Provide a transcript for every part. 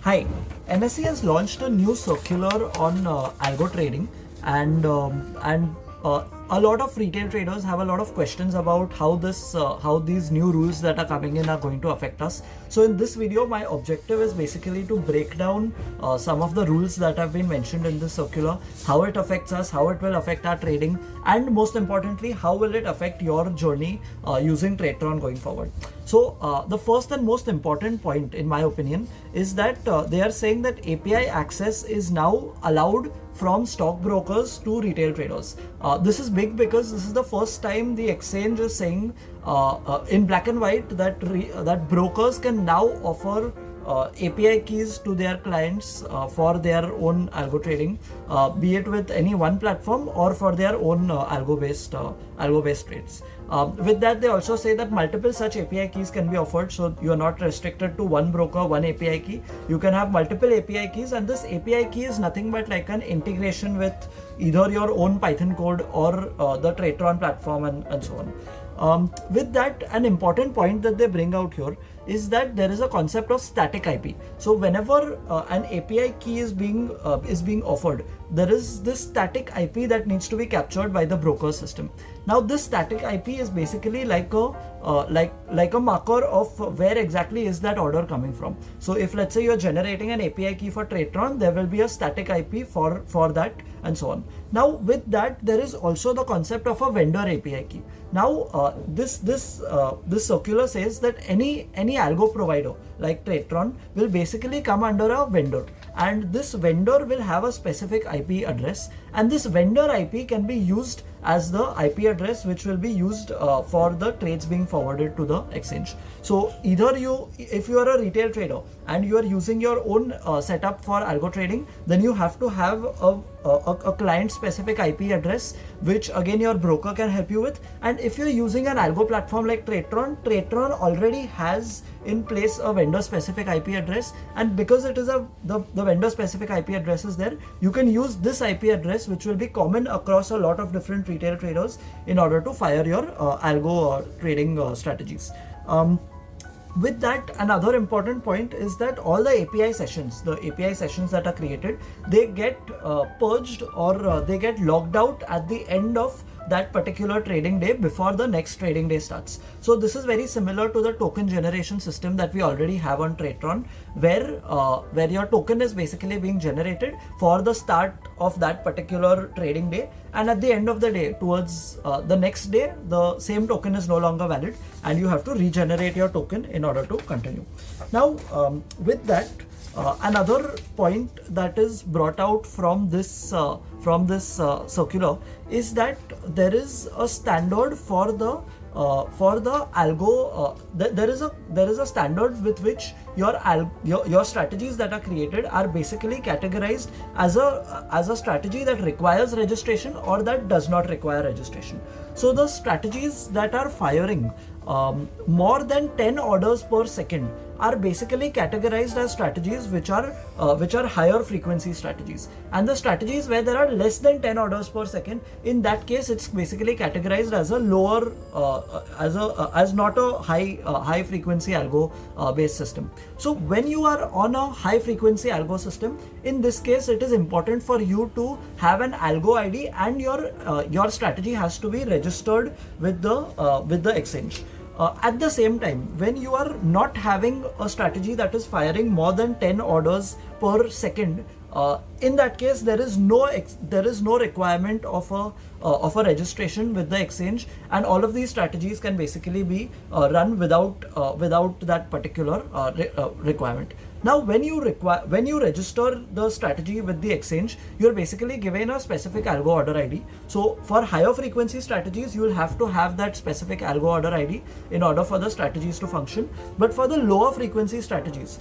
Hi, NSE has launched a new circular on algo trading, and a lot of retail traders have a lot of questions about how these new rules that are coming in are going to affect us. So in this video, my objective is basically to break down some of the rules that have been mentioned in this circular, how it affects us, how it will affect our trading, and most importantly, how will it affect your journey using Tradetron going forward. So the first and most important point, in my opinion, is that they are saying that API access is now allowed from stockbrokers to retail traders. This is big because this is the first time the exchange is saying in black and white that brokers can now offer API keys to their clients for their own algo trading, be it with any one platform or for their own algo-based trades. With that, they also say that multiple such API keys can be offered, so you are not restricted to one broker, one API key. You can have multiple API keys, and this API key is nothing but like an integration with either your own Python code or the Tradetron platform and so on. With that, an important point that they bring out here is that there is a concept of static IP. So whenever an API key is being offered, there is this static IP that needs to be captured by the broker system. Now this static IP is basically like a marker of where exactly is that order coming from. So if let's say you're generating an API key for Tradetron, there will be a static IP for that and so on. Now with that, there is also the concept of a vendor API key. Now this circular says that any algo provider like Tradetron will basically come under a vendor, and this vendor will have a specific IP address, and this vendor IP can be used as the IP address which will be used for the trades being forwarded to the exchange. So either if you are a retail trader and you are using your own setup for algo trading, then you have to have a client specific IP address, which again your broker can help you with. And if you're using an algo platform like Tradetron already has in place a vendor specific IP address, and because it is the vendor specific IP address is there, you can use this IP address, which will be common across a lot of different retail traders, in order to fire your algo trading strategies. With that, another important point is that all the API sessions that are created, they get purged or they get logged out at the end of that particular trading day before the next trading day starts. So this is very similar to the token generation system that we already have on Tradetron, where your token is basically being generated for the start of that particular trading day, and at the end of the day, towards the next day, the same token is no longer valid and you have to regenerate your token in order to continue. Now with that, another point that is brought out from this circular is that there is a standard for the algo. There is a standard with which your strategies that are created are basically categorized as a strategy that requires registration or that does not require registration. So the strategies that are firing more than 10 orders per second are basically categorized as strategies which are higher frequency strategies, and the strategies where there are less than 10 orders per second, in that case it's basically categorized as a lower as not a high frequency algo based system. So when you are on a high frequency algo system, in this case it is important for you to have an algo ID, and your strategy has to be registered with the exchange. At the same time, when you are not having a strategy that is firing more than 10 orders per second, in that case there is no requirement of a registration with the exchange, and all of these strategies can basically be run without that particular requirement. Now when you register the strategy with the exchange, you're basically given a specific algo order ID. So for higher frequency strategies, you will have to have that specific algo order ID in order for the strategies to function. But for the lower frequency strategies,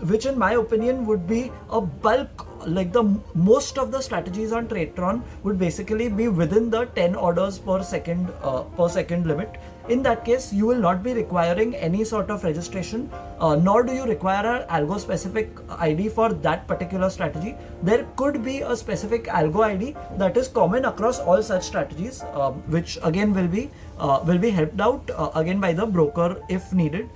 which in my opinion would be a bulk, like the most of the strategies on Tradetron would basically be within the 10 orders per second limit. In that case, you will not be requiring any sort of registration, nor do you require an algo specific ID for that particular strategy. There could be a specific algo ID that is common across all such strategies, which again will be helped out again by the broker if needed.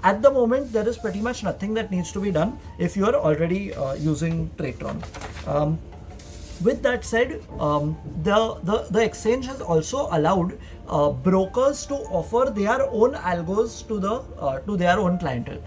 At the moment, there is pretty much nothing that needs to be done if you are already using Tradetron. With that said, the exchange has also allowed brokers to offer their own algos to their own clientele.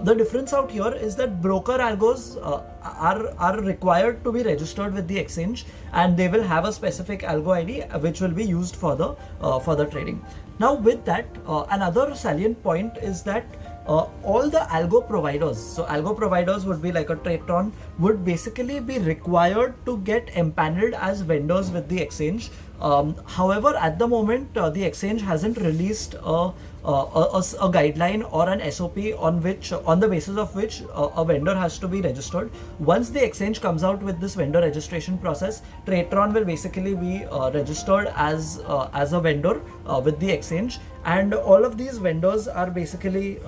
The difference out here is that broker algos are required to be registered with the exchange, and they will have a specific algo ID which will be used for the trading. Now, with that, another salient point is that all the algo providers, so algo providers would be like a Tradetron, would basically be required to get empaneled as vendors with the exchange. However, at the moment, the exchange hasn't released a guideline or an SOP on the basis of which a vendor has to be registered. Once the exchange comes out with this vendor registration process, Tradetron will basically be registered as a vendor with the exchange, and all of these vendors are basically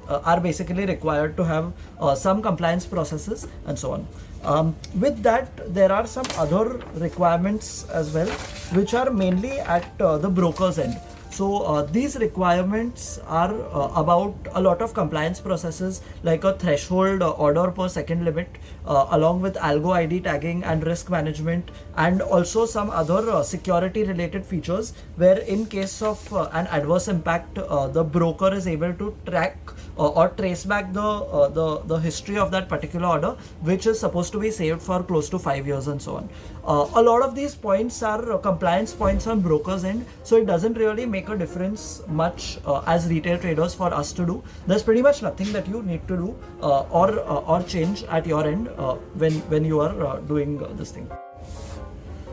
required to have some compliance processes and so on. With that, there are some other requirements as well, which are mainly at the broker's end. So these requirements are about a lot of compliance processes, like a threshold order per second limit, along with algo ID tagging and risk management, and also some other security related features, where in case of an adverse impact, the broker is able to track or trace back the history of that particular order, which is supposed to be saved for close to 5 years and so on. A lot of these points are compliance points on brokers' end, so it doesn't really make a difference much as retail traders for us to do. There's pretty much nothing that you need to do or change at your end when you are doing this thing.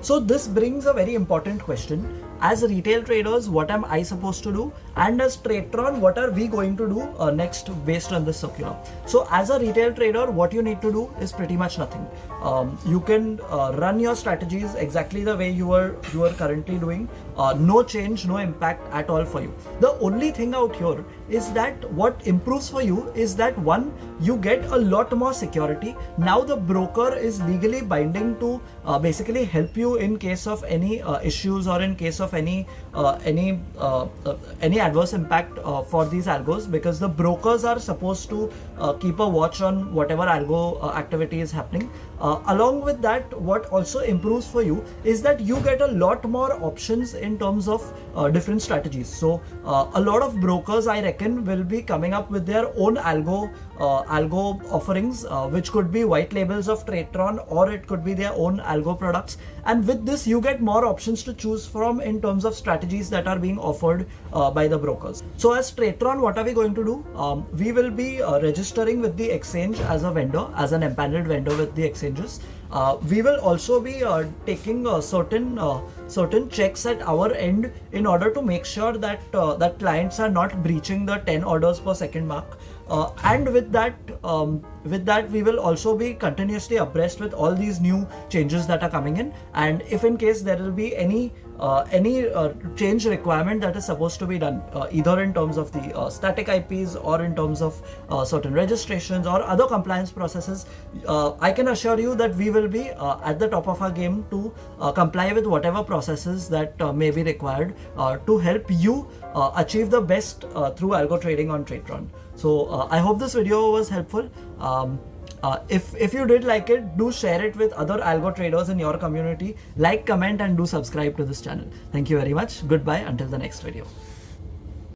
So this brings a very important question. As retail traders, what am I supposed to do? And as Tradetron, what are we going to do next based on this circular? So as a retail trader, what you need to do is pretty much nothing. You can run your strategies exactly the way you are currently doing. No change, no impact at all for you. The only thing out here is that what improves for you is that, one, you get a lot more security. Now the broker is legally binding to basically help you in case of any issues or in case of any adverse impact for these algos, because the brokers are supposed to keep a watch on whatever algo activity is happening. Along with that, what also improves for you is that you get a lot more options in terms of different strategies. So a lot of brokers, I reckon, will be coming up with their own algo offerings, which could be white labels of Tradetron, or it could be their own algo products. And with this, you get more options to choose from in terms of strategies that are being offered by the brokers. So as Tradetron, what are we going to do? We will be registering with the exchange as a vendor, as an empaneled vendor with the exchanges. We will also be taking certain checks at our end in order to make sure that that clients are not breaching the 10 orders per second mark. And with that, we will also be continuously abreast with all these new changes that are coming in. And if in case there will be any change requirement that is supposed to be done, either in terms of the static IPs or in terms of certain registrations or other compliance processes, I can assure you that we will be at the top of our game to comply with whatever processes that may be required to help you achieve the best through algo trading on Tradetron. So I hope this video was helpful. If you did like it, do share it with other algo traders in your community. Like, comment, and do subscribe to this channel. Thank you very much. Goodbye until the next video.